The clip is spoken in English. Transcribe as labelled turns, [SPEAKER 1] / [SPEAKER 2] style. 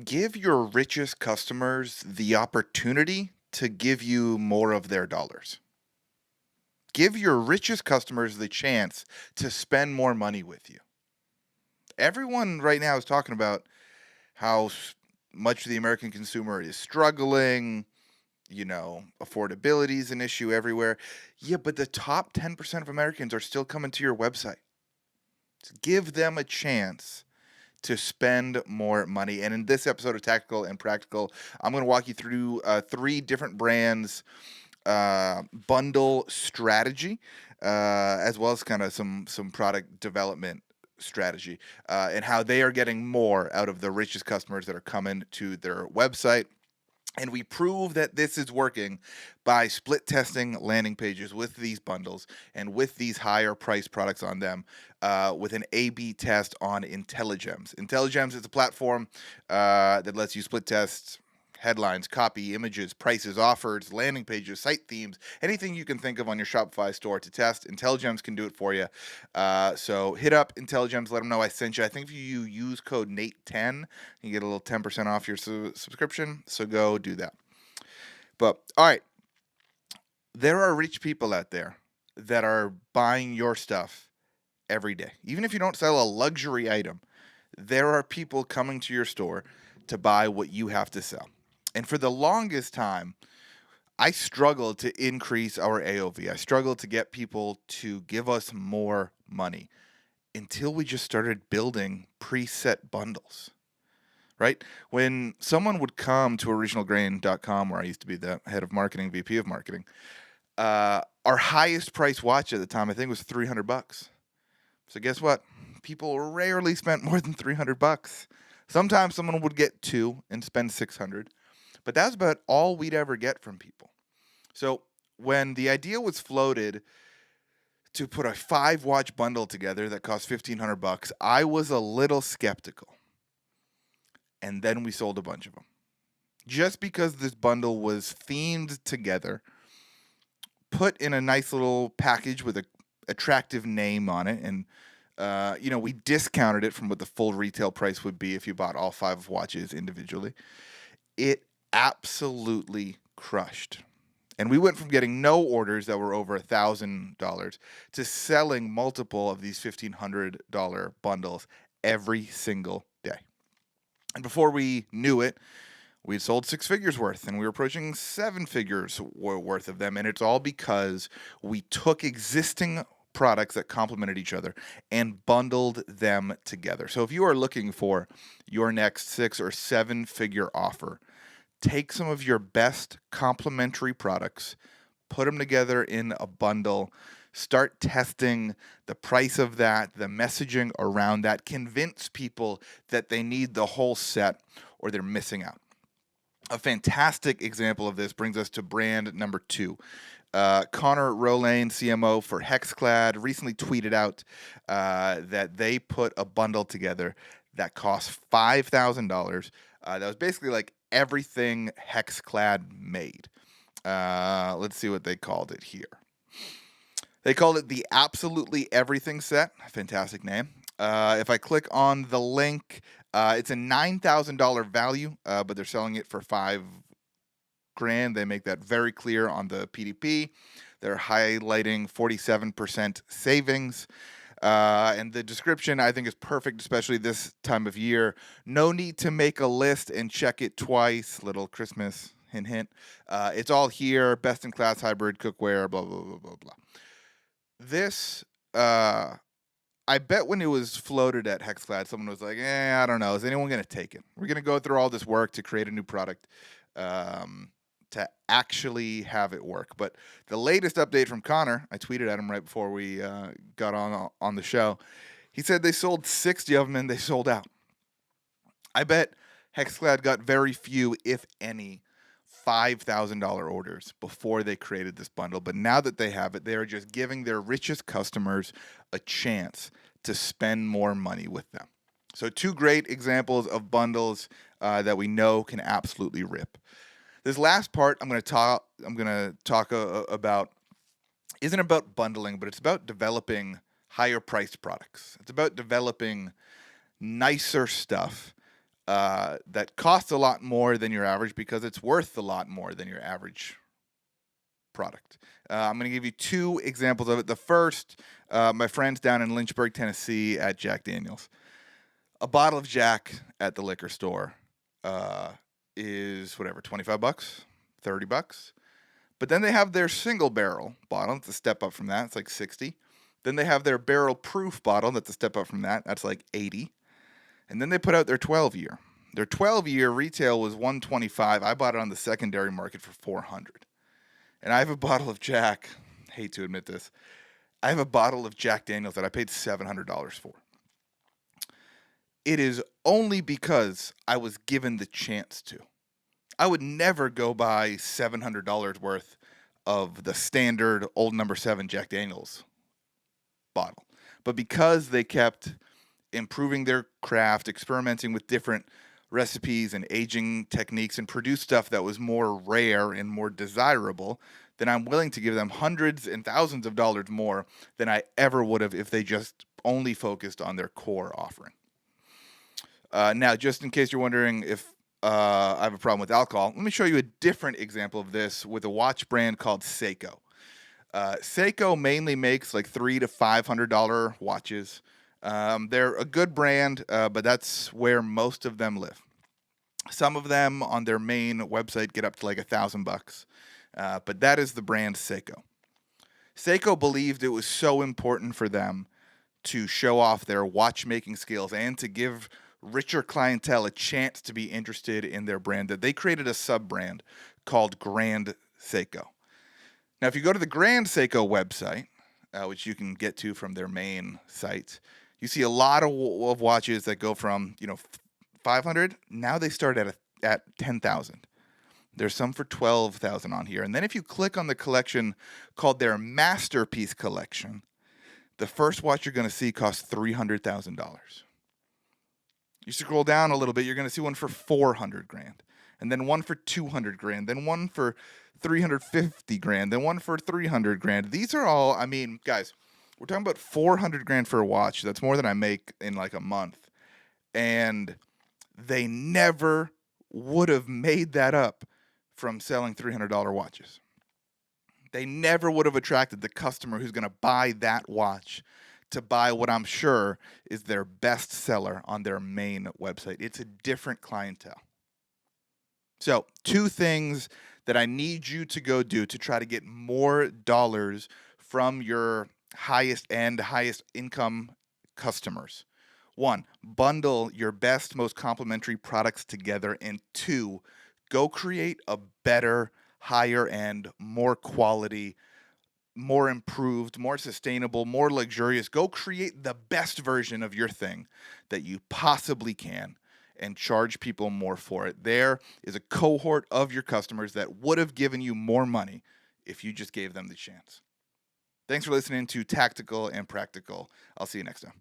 [SPEAKER 1] Give your richest customers the opportunity to give you more of their dollars. Give your richest customers the chance to spend more money with you. Everyone right now is talking about how much the American consumer is struggling. Affordability is an issue everywhere. Yeah, but the top 10% of Americans are still coming to your website. So give them a chance to spend more money. And in this episode of Tactical and Practical, I'm going to walk you through three different brands bundle strategy, as well as kind of some product development strategy, and how they are getting more out of the richest customers that are coming to their website. And we prove that this is working by split testing landing pages with these bundles and with these higher price products on them, with an A B test on Intelligems. Intelligems is a platform that lets you split test headlines, copy, images, prices, offers, landing pages, site themes, anything you can think of on your Shopify store to test. Intelligems can do it for you. So hit up Intelligems, let them know I sent you. I think if you use code Nate10, you get a little 10% off your subscription. So go do that. But all right, there are rich people out there that are buying your stuff every day. Even if you don't sell a luxury item, there are people coming to your store to buy what you have to sell. And for the longest time, I struggled to increase our AOV. I struggled to get people to give us more money until we just started building preset bundles, right? When someone would come to originalgrain.com, where I used to be the head of marketing, VP of marketing, our highest price watch at the time, I think, was $300. So guess what? People rarely spent more than $300. Sometimes someone would get two and spend $600, but that's about all we'd ever get from people. So when the idea was floated to put a 5-watch bundle together that cost $1,500, I was a little skeptical. And then we sold a bunch of them. Just because this bundle was themed together, put in a nice little package with an attractive name on it, and we discounted it from what the full retail price would be if you bought all 5 watches individually. It absolutely crushed. And we went from getting no orders that were over $1,000 to selling multiple of these $1,500 bundles every single day. And before we knew it, we had sold 6 figures worth, and we were approaching 7 figures worth of them. And it's all because we took existing products that complemented each other and bundled them together. So if you are looking for your next 6 or 7 figure offer, take some of your best complementary products, put them together in a bundle, start testing the price of that, the messaging around that, convince people that they need the whole set or they're missing out. A fantastic example of this brings us to brand number 2. Connor Rolane, CMO for Hexclad, recently tweeted out that they put a bundle together that cost $5,000. That was basically like everything Hexclad made. Let's see what they called it here. They called it the Absolutely Everything Set. Fantastic name. If I click on the link, it's a $9,000 value, but they're selling it for $5,000. They make that very clear on the PDP. They're highlighting 47% savings. And the description, I think, is perfect, especially this time of year. No need to make a list and check it twice. Little Christmas hint, hint. It's all here. Best in class hybrid cookware, blah, blah, blah, blah, blah. This, I bet when it was floated at Hexclad, someone was like, I don't know. Is anyone going to take it? We're going to go through all this work to create a new product to actually have it work. But the latest update from Connor, I tweeted at him right before we got on the show. He said they sold 60 of them and they sold out. I bet Hexclad got very few, if any, $5,000 orders before they created this bundle. But now that they have it, they are just giving their richest customers a chance to spend more money with them. So 2 great examples of bundles that we know can absolutely rip. This last part I'm going to talk about isn't about bundling, but it's about developing higher priced products. It's about developing nicer stuff that costs a lot more than your average because it's worth a lot more than your average product. I'm going to give you two examples of it. The first, my friends down in Lynchburg, Tennessee at Jack Daniels. A bottle of Jack at the liquor store is whatever, $25, $30. But then they have their single barrel bottle. It's a step up from that. It's like 60. Then they have their barrel proof bottle. That's a step up from that. That's like 80. And then they put out their 12-year. Their 12-year retail was $125. I bought it on the secondary market for $400. And I have a bottle of Jack. Hate to admit this. I have a bottle of Jack Daniels that I paid $700 for. It is only because I was given the chance to. I would never go buy $700 worth of the standard old number 7 Jack Daniels bottle. But because they kept improving their craft, experimenting with different recipes and aging techniques, and produced stuff that was more rare and more desirable, then I'm willing to give them hundreds and thousands of dollars more than I ever would have if they just only focused on their core offering. Now, just in case you're wondering if I have a problem with alcohol, let me show you a different example of this with a watch brand called Seiko. Seiko mainly makes like $300 to $500 watches. They're a good brand, but that's where most of them live. Some of them on their main website get up to like $1,000, but that is the brand Seiko. Seiko believed it was so important for them to show off their watchmaking skills and to give richer clientele a chance to be interested in their brand that they created a sub-brand called Grand Seiko. Now, if you go to the Grand Seiko website, which you can get to from their main site, you see a lot of watches that go from, $500. Now they start at $10,000. There's some for $12,000 on here. And then if you click on the collection called their Masterpiece Collection, the first watch you're going to see costs $300,000. You scroll down a little bit, you're going to see one for $400,000, and then one for $200,000, then one for $350,000, then one for $300,000. These are all, guys, we're talking about $400,000 for a watch. That's more than I make in like a month. And they never would have made that up from selling $300 watches. They never would have attracted the customer who's going to buy that watch to buy what I'm sure is their best seller on their main website. It's a different clientele. So, two things that I need you to go do to try to get more dollars from your highest end, highest income customers. 1, bundle your best, most complementary products together. And 2, go create a better, higher end, more quality, more improved, more sustainable, more luxurious. Go create the best version of your thing that you possibly can and charge people more for it. There is a cohort of your customers that would have given you more money if you just gave them the chance. Thanks for listening to Tactical and Practical. I'll see you next time.